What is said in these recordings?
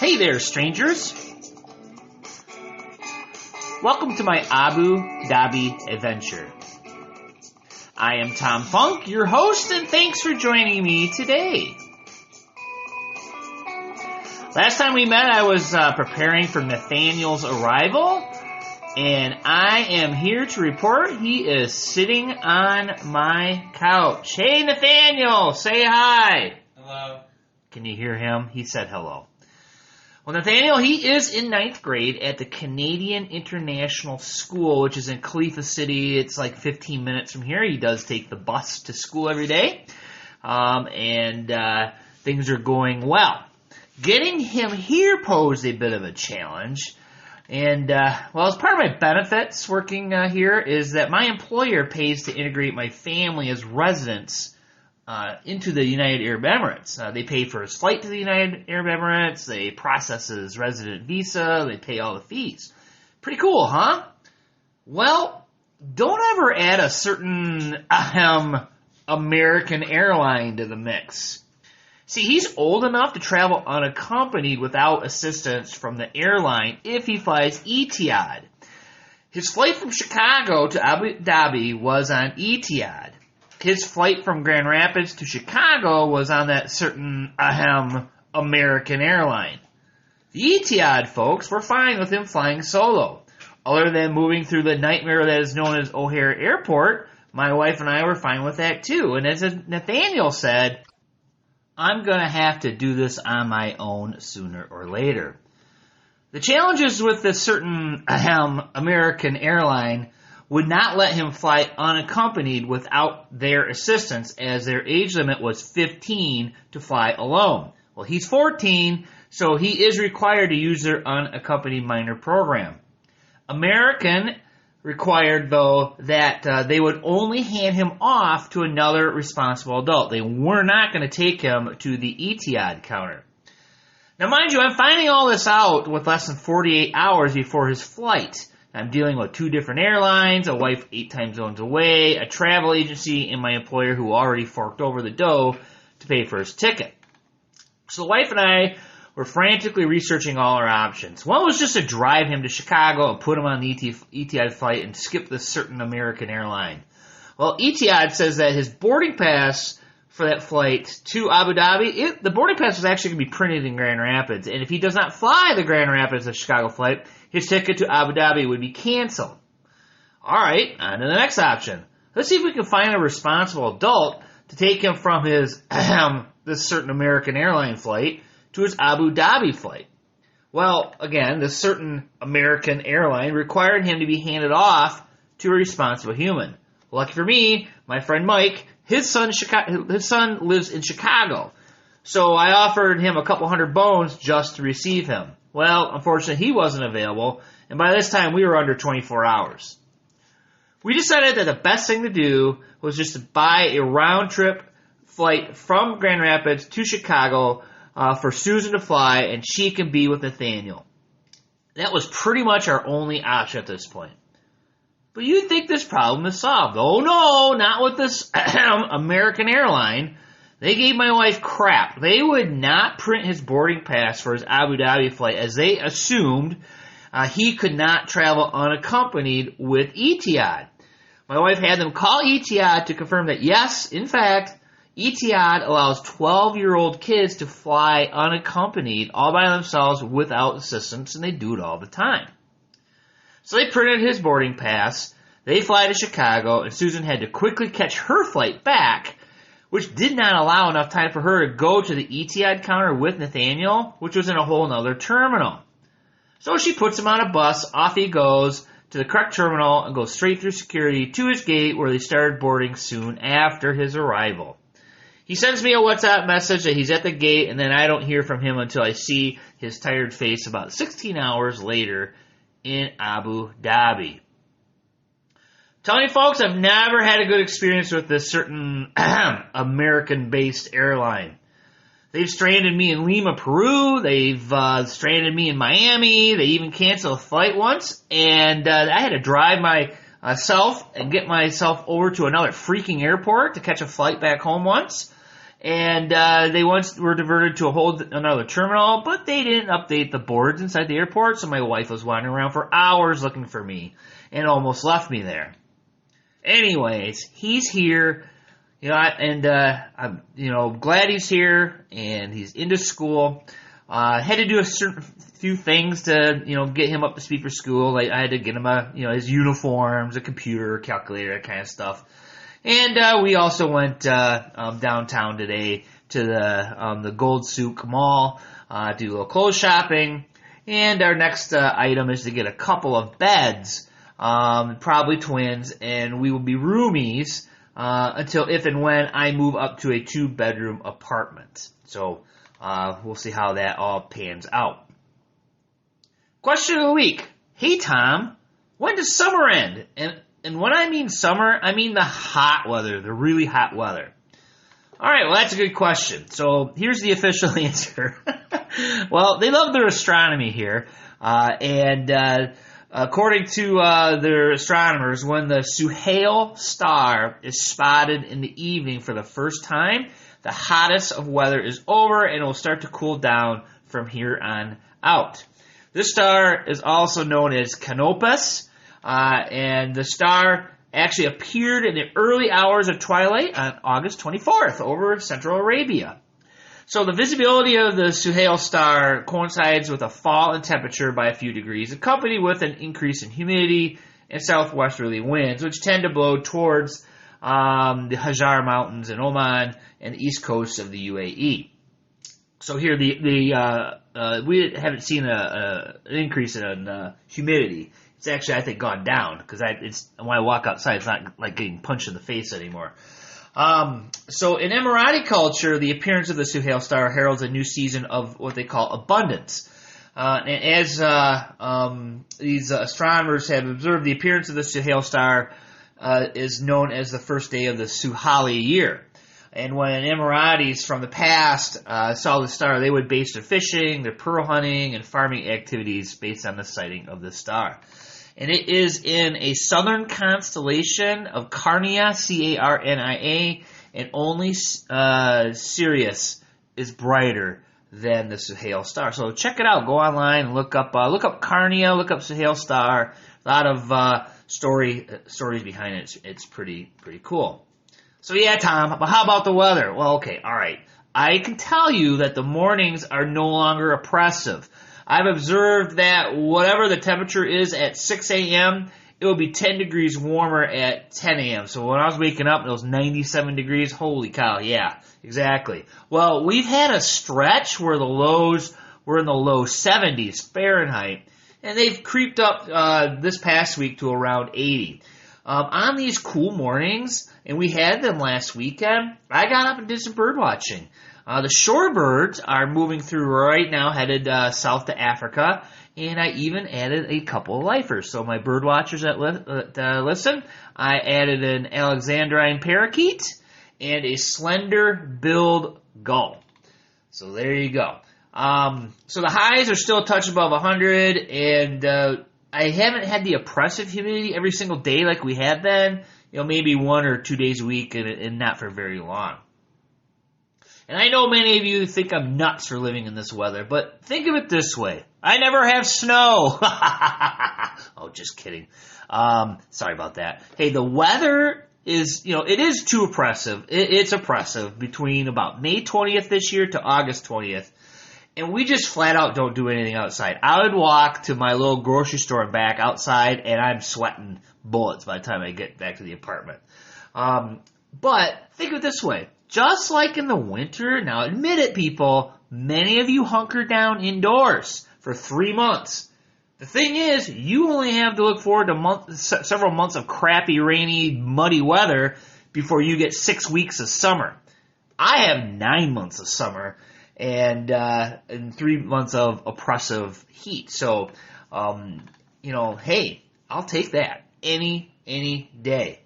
Hey there, strangers. Welcome to my Abu Dhabi adventure. I am Tom Funk, your host, and thanks for joining me today. Last time we met, I was preparing for Nathaniel's arrival, and I am here to report he is sitting on my couch. Hey, Nathaniel, say hi. Hello. Can you hear him? He said hello. Well, Nathaniel, he is in 9th grade at the Canadian International School, which is in Khalifa City. It's like 15 minutes from here. He does take the bus to school every day, and things are going well. Getting him here posed a bit of a challenge, and, as part of my benefits working here is that my employer pays to integrate my family as residents into the United Arab Emirates. They pay for his flight to the United Arab Emirates. They process his resident visa. They pay all the fees. Pretty cool, huh? Well, don't ever add a certain American airline to the mix. See, he's old enough to travel unaccompanied without assistance from the airline if he flies Etihad. His flight from Chicago to Abu Dhabi was on Etihad. His flight from Grand Rapids to Chicago was on that certain American airline. The Etihad folks were fine with him flying solo. Other than moving through the nightmare that is known as O'Hare Airport, my wife and I were fine with that too. And as Nathaniel said, I'm going to have to do this on my own sooner or later. The challenges with this certain American airline would not let him fly unaccompanied without their assistance, as their age limit was 15 to fly alone. Well, he's 14, so he is required to use their unaccompanied minor program. American required, though, that they would only hand him off to another responsible adult. They were not going to take him to the Etihad counter. Now, mind you, I'm finding all this out with less than 48 hours before his flight. I'm dealing with 2 different airlines, a wife 8 time zones away, a travel agency, and my employer who already forked over the dough to pay for his ticket. So the wife and I were frantically researching all our options. One was just to drive him to Chicago and put him on the Etihad flight and skip this certain American airline. Well, Etihad says that his boarding pass for that flight to Abu Dhabi, the boarding pass was actually going to be printed in Grand Rapids, and if he does not fly the Grand Rapids to Chicago flight, his ticket to Abu Dhabi would be canceled. All right, on to the next option. Let's see if we can find a responsible adult to take him from his this certain American airline flight to his Abu Dhabi flight. Well, again, this certain American airline required him to be handed off to a responsible human. Lucky for me, my friend Mike, his son lives in Chicago, so I offered him a couple $100 bones just to receive him. Well, unfortunately, he wasn't available, and by this time, we were under 24 hours. We decided that the best thing to do was just to buy a round-trip flight from Grand Rapids to Chicago for Susan to fly, and she can be with Nathaniel. That was pretty much our only option at this point. But you'd think this problem is solved. Oh, no, not with this American airline. They gave my wife crap. They would not print his boarding pass for his Abu Dhabi flight, as they assumed he could not travel unaccompanied with Etihad. My wife had them call Etihad to confirm that, yes, in fact, Etihad allows 12-year-old kids to fly unaccompanied all by themselves without assistance, and they do it all the time. So they printed his boarding pass, they fly to Chicago, and Susan had to quickly catch her flight back, which did not allow enough time for her to go to the Etihad counter with Nathaniel, which was in a whole other terminal. So she puts him on a bus, off he goes to the correct terminal, and goes straight through security to his gate, where they started boarding soon after his arrival. He sends me a WhatsApp message that he's at the gate, and then I don't hear from him until I see his tired face about 16 hours later in Abu Dhabi. Telling you folks, I've never had a good experience with this certain American-based airline. They've stranded me in Lima, Peru. They've stranded me in Miami. They even canceled a flight once, and I had to drive myself and get myself over to another freaking airport to catch a flight back home once. And they once were diverted to another terminal, but they didn't update the boards inside the airport, so my wife was wandering around for hours looking for me and almost left me there. Anyways, he's here, I'm, glad he's here, and he's into school. Had to do a few things to, get him up to speed for school. Like I had to get him his uniforms, a computer, calculator, that kind of stuff. And we also went downtown today to the Gold Souk Mall, do a little clothes shopping. And our next item is to get a couple of beds, probably twins, and we will be roomies until if and when I move up to a 2-bedroom apartment. So we'll see how that all pans out. Question of the week. Hey, Tom, when does summer end? And when I mean summer, I mean the hot weather, the really hot weather. All right, well, that's a good question. So here's the official answer. Well, they love their astronomy here. According to their astronomers, when the Suhail Star is spotted in the evening for the first time, the hottest of weather is over and it will start to cool down from here on out. This star is also known as Canopus. And the star actually appeared in the early hours of twilight on August 24th over Central Arabia. So the visibility of the Suhail Star coincides with a fall in temperature by a few degrees, accompanied with an increase in humidity and southwesterly winds, which tend to blow towards the Hajar Mountains in Oman and the east coast of the UAE. So here we haven't seen an increase in humidity. It's actually, I think, gone down because when I walk outside, it's not like getting punched in the face anymore. So in Emirati culture, the appearance of the Suhail Star heralds a new season of what they call abundance. And as these astronomers have observed, the appearance of the Suhail Star is known as the first day of the Suhali year. And when Emiratis from the past saw the star, they would base their fishing, their pearl hunting, and farming activities based on the sighting of the star. And it is in a southern constellation of Carnia, Carnia, and only Sirius is brighter than the Suhail Star. So check it out. Go online and look up Carnia, look up Suhail Star. A lot of stories behind it. It's pretty cool. So yeah, Tom, but how about the weather? Well, okay, all right. I can tell you that the mornings are no longer oppressive. I've observed that whatever the temperature is at 6 a.m., it will be 10 degrees warmer at 10 a.m. So when I was waking up, it was 97 degrees. Holy cow, yeah, exactly. Well, we've had a stretch where the lows were in the low 70s Fahrenheit, and they've creeped up this past week to around 80. On these cool mornings, and we had them last weekend, I got up and did some bird watching. The shorebirds are moving through right now, headed south to Africa, and I even added a couple of lifers. So my bird watchers that listen, I added an Alexandrine parakeet and a slender-billed gull. So there you go. So the highs are still a touch above 100, and I haven't had the oppressive humidity every single day like we had then. Maybe 1 or 2 days a week, and not for very long. And I know many of you think I'm nuts for living in this weather, but think of it this way. I never have snow. Oh, just kidding. Sorry about that. Hey, the weather is, it is too oppressive. It's oppressive between about May 20th this year to August 20th. And we just flat out don't do anything outside. I would walk to my little grocery store and back outside, and I'm sweating bullets by the time I get back to the apartment. But think of it this way. Just like in the winter, now admit it, people, many of you hunker down indoors for 3 months. The thing is, you only have to look forward to several months of crappy, rainy, muddy weather before you get 6 weeks of summer. I have 9 months of summer and 3 months of oppressive heat. So, hey, I'll take that any day.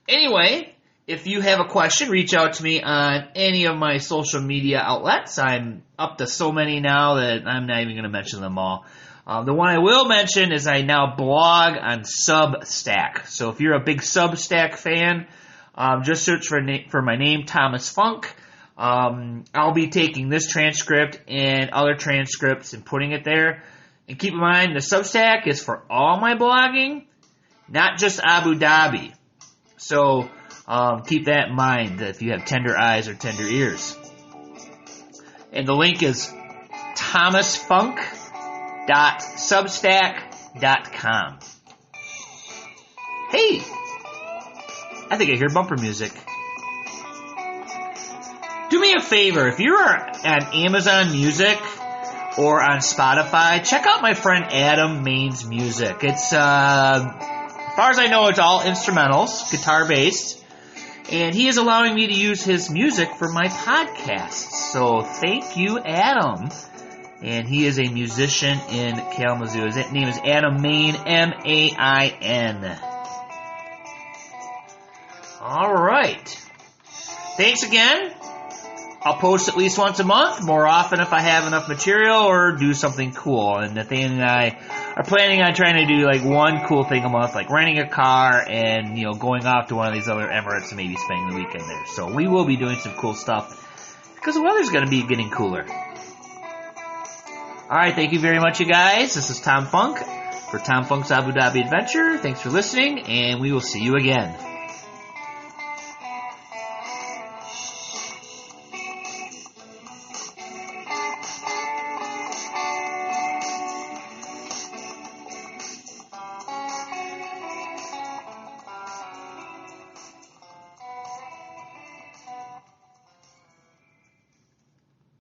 Anyway, if you have a question, reach out to me on any of my social media outlets. I'm up to so many now that I'm not even going to mention them all. The one I will mention is I now blog on Substack. So if you're a big Substack fan, Just search for my name, Thomas Funk. I'll be taking this transcript and other transcripts and putting it there. And keep in mind, the Substack is for all my blogging, not just Abu Dhabi. So keep that in mind if you have tender eyes or tender ears. And the link is thomasfunk.substack.com. Hey, I think I hear bumper music. Do me a favor, if you're on Amazon Music or on Spotify, check out my friend Adam Main's music. It's, as far as I know, it's all instrumentals, guitar-based. And he is allowing me to use his music for my podcast. So thank you, Adam. And he is a musician in Kalamazoo. His name is Adam Main, M-A-I-N. All right. Thanks again. I'll post at least once a month, more often if I have enough material, or do something cool. And Nathaniel and I are planning on trying to do like one cool thing a month, like renting a car and, going off to one of these other Emirates and maybe spending the weekend there. So we will be doing some cool stuff because the weather's going to be getting cooler. All right, thank you very much, you guys. This is Tom Funk for Tom Funk's Abu Dhabi Adventure. Thanks for listening, and we will see you again.